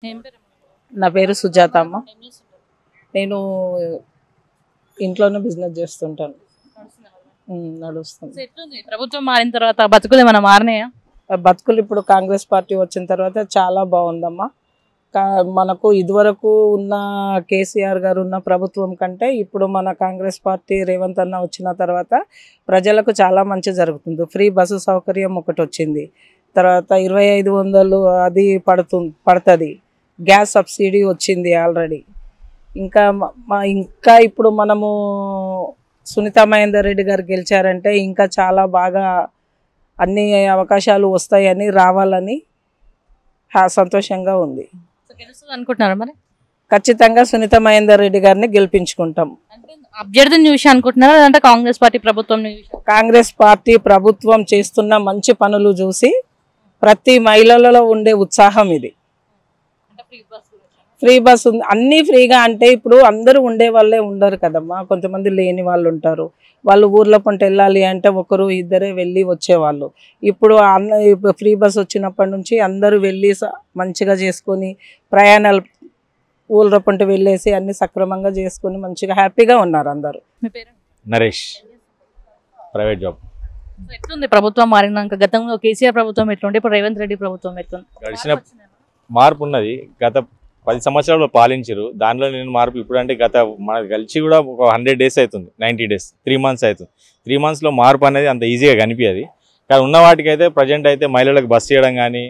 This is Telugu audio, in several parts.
ఏం పేరు? నా పేరు సుజాత అమ్మ. ఏం చేస్తుంటారు? నేను ఇంట్లోనే బిజినెస్ చేస్తుంటాను. నడుస్తుందా? నడుస్తుంది. సో ఎట్లుంది ప్రభుత్వం మారిన తర్వాత బతుకులు ఏమైనా మారినాయా? బతుకులు ఇప్పుడు కాంగ్రెస్ పార్టీ వచ్చిన తర్వాత చాలా బాగుందమ్మా. మనకు ఇదివరకు ఉన్న కేసీఆర్ గారు ఉన్న ప్రభుత్వం కంటే ఇప్పుడు మన కాంగ్రెస్ పార్టీ రేవంత్ అన్న వచ్చిన తర్వాత ప్రజలకు చాలా మంచి జరుగుతుంది. ఫ్రీ బస్సు సౌకర్యం ఒకటి వచ్చింది. తర్వాత 2500 అది పడుతుంది. గ్యాస్ సబ్సిడీ వచ్చింది ఆల్రెడీ. ఇంకా ఇప్పుడు మనము సునీత మహేందర్ రెడ్డి గారు గెలిచారంటే ఇంకా చాలా బాగా అన్ని అవకాశాలు వస్తాయని రావాలని సంతోషంగా ఉంది. సో గెలుస్తుంది అనుకుంటున్నారా మరి? ఖచ్చితంగా సునీత మహేందర్ రెడ్డి గారిని గెలిపించుకుంటాం. అంటే అభ్యర్థిని చూసి అనుకుంటున్నారా లేదంటే కాంగ్రెస్ పార్టీ ప్రభుత్వం కాంగ్రెస్ పార్టీ ప్రభుత్వం చేస్తున్న మంచి పనులు చూసి ప్రతి మహిళలలో ఉండే ఉత్సాహం ఇది. ఫ్రీ బస్ ఉంది, అన్నీ ఫ్రీగా. అంటే ఇప్పుడు అందరూ ఉండే వాళ్ళే ఉండరు కదమ్మా, కొంతమంది లేని వాళ్ళు ఉంటారు. వాళ్ళు ఊర్లో పంట వెళ్ళాలి అంటే ఒకరు ఇద్దరే వెళ్ళి వచ్చేవాళ్ళు. ఇప్పుడు ఫ్రీ బస్ వచ్చినప్పటి నుంచి అందరూ వెళ్ళి మంచిగా చేసుకొని ప్రయాణాలు ఊళ్ళో పంట వెళ్ళేసి అన్ని సక్రమంగా చేసుకొని మంచిగా హ్యాపీగా ఉన్నారు అందరూ. మీ పేరు? Naresh, private job. ఎట్లుంది ప్రభుత్వం మారినాక? గతంలో కేసీఆర్ ప్రభుత్వం ఎట్లుండే, ఇప్పుడు రేవంత్ రెడ్డి ప్రభుత్వం ఎట్లుంది? గడిచిన మార్పు ఉన్నది. గత 10 సంవత్సరాలు పాలించారు, దానిలో నేను మార్పు ఇప్పుడు అంటే గత మనకు కలిసి కూడా ఒక 100 days అవుతుంది, 90 days, 3 months అవుతుంది. 3 monthsలో మార్పు అనేది అంత ఈజీగా కనిపించదు. కానీ ఉన్న వాటికైతే ప్రజెంట్ అయితే మహిళలకు బస్ చేయడం కానీ,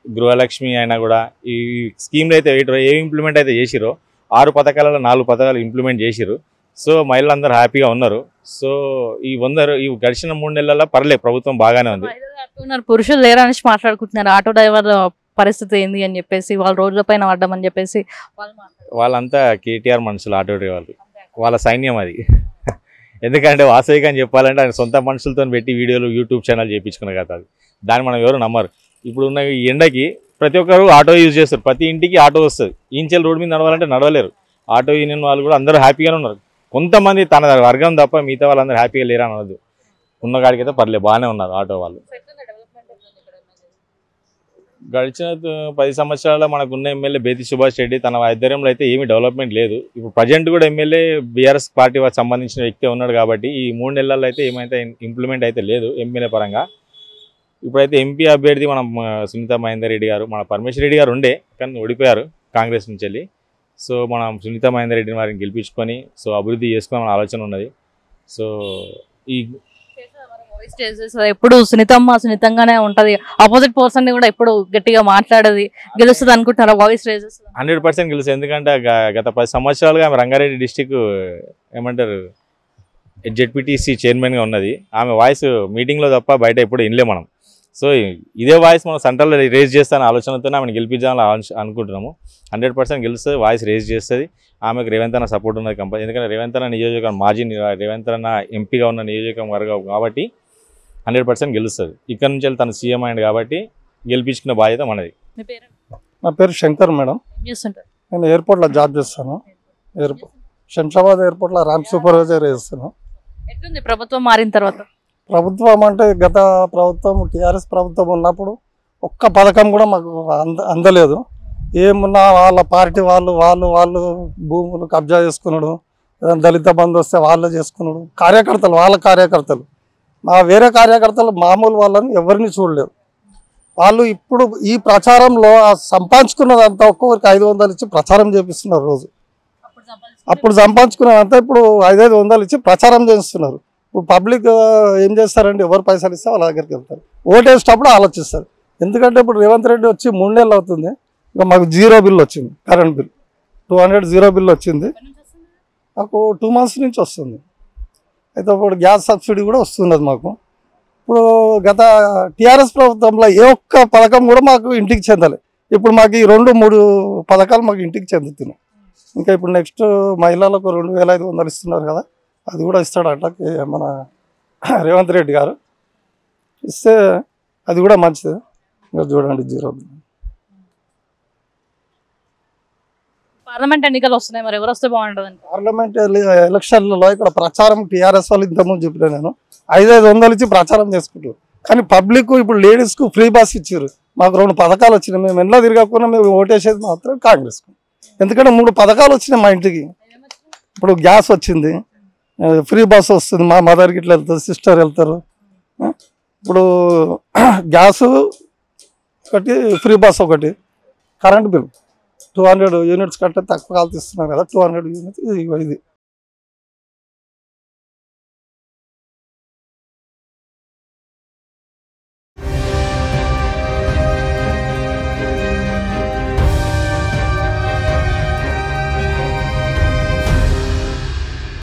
గృహలక్ష్మి అయినా కూడా ఈ స్కీమ్లు అయితే ఏ ఇంప్లిమెంట్ అయితే చేసిరో 6 పథకాలలో 4 పథకాలు ఇంప్లిమెంట్ చేసిరు. సో మహిళలందరూ హ్యాపీగా ఉన్నారు. సో ఈ గడిచిన 3 నెలల్లో పర్లేదు, ప్రభుత్వం బాగానే ఉంది. పురుషులు లేరా అనేసి మాట్లాడుకుంటున్నారు. ఆటో డ్రైవర్ పరిస్థితి ఏంది అని చెప్పేసి, వాళ్ళు రోడ్ల పైన పడ్డామని చెప్పేసి వాళ్ళంతా కేటీఆర్ మనుషులు, ఆటో డ్రైవర్లు, వాళ్ళ సైన్యం అది. ఎందుకంటే వాస్తవికంగా చెప్పాలంటే ఆయన సొంత మనుషులతో పెట్టి వీడియోలు యూట్యూబ్ ఛానల్ చేయించుకున్న కదా అది. దాన్ని మనం ఎవరు నమ్మరు. ఇప్పుడు ఉన్న ఈ ఎండకి ప్రతి ఒక్కరు ఆటో యూజ్ చేస్తారు, ప్రతి ఇంటికి ఆటో వస్తుంది. ఈంచెల్ రోడ్ మీద నడవాలంటే నడవలేరు. ఆటో యూనియన్ వాళ్ళు కూడా అందరూ హ్యాపీగానే ఉన్నారు. కొంతమంది తన వర్గం తప్ప మిగతా వాళ్ళందరూ హ్యాపీగా లేరు అనదు. ఉన్న కాడికైతే పర్లేదు, బాగానే ఉన్నారు ఆటో వాళ్ళు. గడిచిన 10 సంవత్సరాల్లో మనకున్న ఎమ్మెల్యే బేతి సుభాష్ రెడ్డి తన ఆధ్వర్యంలో అయితే ఏమీ డెవలప్మెంట్ లేదు. ఇప్పుడు ప్రజెంట్ కూడా ఎమ్మెల్యే బీఆర్ఎస్ పార్టీ సంబంధించిన వ్యక్తి ఉన్నాడు కాబట్టి ఈ 3 నెలల్లో అయితే ఏమైతే ఇంప్లిమెంట్ అయితే లేదు ఎమ్మెల్యే పరంగా. ఇప్పుడైతే ఎంపీ అభ్యర్థి మనం సునీత మహేందర్ రెడ్డి గారు, మన పరమేశ్వర్ రెడ్డి గారు ఉండే కానీ ఓడిపోయారు కాంగ్రెస్ నుంచి వెళ్ళి. సో మనం సునీత మహేందర్ రెడ్డిని వారిని గెలిపించుకొని సో అభివృద్ధి చేసుకోవాలని ఆలోచన ఉన్నది. సో ఈ ఎప్పుడు సున్నితంగానే ఉంటది, ఆపోజిట్ పర్సన్ కూడా ఎప్పుడు గట్టిగా మాట్లాడేది. గెలుస్తుంది అనుకుంటున్నారా? వాయిస్ రేజ్ 100% గెలుస్తుంది. ఎందుకంటే గత 10 సంవత్సరాలుగా ఆమె రంగారెడ్డి డిస్టిక్ ఏమంటారు జెడ్పీటీసీ చైర్మన్గా ఉన్నది. ఆమె వాయిస్ మీటింగ్లో తప్ప బయట ఎప్పుడు వినలే మనం. సో ఇదే వాయిస్ మనం సెంట్రల్లో రేజ్ చేస్తానే ఆలోచనతోనే ఆమెను గెలిపించాలని అనుకుంటున్నాము. 100% గెలుస్తుంది, వాయిస్ రేజ్ చేస్తుంది. ఆమెకు రేవంత్ అన్న సపోర్ట్ ఉన్నది కంపల్సరీ. ఎందుకంటే రేవంత్ అన్న నియోజకవర్గం మాజీ రేవంత్ అన్న ఎంపీగా ఉన్న నియోజకవర్గం కాబట్టి 100% గెలుస్తుంది. ఇక్కడ నుంచి వెళ్ళి తను సీఎం అయ్యింది కాబట్టి గెలిపించుకునే బాధ్యత మనది. నా పేరు శంకర్ మేడం. నేను ఎయిర్పోర్ట్లో జాబ్ చేస్తాను. శంషాబాద్ ఎయిర్పోర్ట్లో ర్యాంప్ సూపర్వైజర్ చేస్తాను. ఎట్లుంది ప్రభుత్వం మారిన తర్వాత? ప్రభుత్వం అంటే గత ప్రభుత్వం టీఆర్ఎస్ ప్రభుత్వం ఉన్నప్పుడు ఒక్క పథకం కూడా మాకు అందలేదు. ఏమున్నా వాళ్ళ పార్టీ వాళ్ళు భూములు కబ్జా చేసుకున్నాడు, దళిత బంధు వస్తే వాళ్ళు చేసుకున్నాడు. వాళ్ళ కార్యకర్తలు వేరే కార్యకర్తలు మామూలు వాళ్ళని ఎవరిని చూడలేదు. వాళ్ళు ఇప్పుడు ఈ ప్రచారంలో సంపాదించుకున్నదంతా ఒక్కొక్కరికి 500 ఇచ్చి ప్రచారం చేపిస్తున్నారు రోజు. అప్పుడు సంపాదించుకున్నదంతా ఇప్పుడు 500 ఇచ్చి ప్రచారం చేస్తున్నారు. ఇప్పుడు పబ్లిక్ ఏం చేస్తారంటే ఎవరు పైసలు ఇస్తే వాళ్ళ దగ్గరికి వెళ్తారు. ఓటేసేటప్పుడు ఆలోచిస్తారు. ఎందుకంటే ఇప్పుడు రేవంత్ రెడ్డి వచ్చి 3 నెలలు అవుతుంది, ఇక మాకు 0 బిల్ వచ్చింది. కరెంట్ బిల్ 200 0 బిల్ వచ్చింది. మాకు 2 months నుంచి వస్తుంది. అయితే ఇప్పుడు గ్యాస్ సబ్సిడీ కూడా వస్తున్నది మాకు. ఇప్పుడు గత టీఆర్ఎస్ ప్రభుత్వంలో ఏ ఒక్క పథకం కూడా మాకు ఇంటికి చెందాలి. ఇప్పుడు మాకు ఈ 2-3 పథకాలు మాకు ఇంటికి చెందుతున్నాయి. ఇంకా ఇప్పుడు నెక్స్ట్ మహిళలకు 2500 ఇస్తున్నారు కదా, అది కూడా ఇస్తాడట మన రేవంత్ రెడ్డి గారు. ఇస్తే అది కూడా మంచిది. ఇంకా చూడండి 0 బిల్. పార్లమెంట్ ఎన్నికలు వస్తున్నాయి, మరి ఎవరు వస్తే బాగుంటుంది? పార్లమెంట్ ఎలక్షన్లలో ఇక్కడ ప్రచారం టీఆర్ఎస్ వాళ్ళు ఇంతకుముందు చెప్పిన నేను 500 ఇచ్చి ప్రచారం చేసుకుంటారు. కానీ పబ్లిక్ ఇప్పుడు లేడీస్కు ఫ్రీ బస్ ఇచ్చారు. మాకు 2 పథకాలు వచ్చినాయి. మేము ఎండ్లో తిరగకుండా మేము ఓటేసేది మాత్రం కాంగ్రెస్కు. ఎందుకంటే 3 పథకాలు వచ్చినాయి మా ఇంటికి. ఇప్పుడు గ్యాస్ వచ్చింది, ఫ్రీ బస్ వస్తుంది, మా మదర్కి ఇట్లా వెళ్తారు, సిస్టర్ వెళ్తారు. ఇప్పుడు గ్యాసు ఒకటి, ఫ్రీ బస్ ఒకటి, కరెంట్ బిల్ 200 యూనిట్స్ కంటే తక్కువ కాల్తీస్తున్నారు కదా, 200 యూనిట్స్ ఇది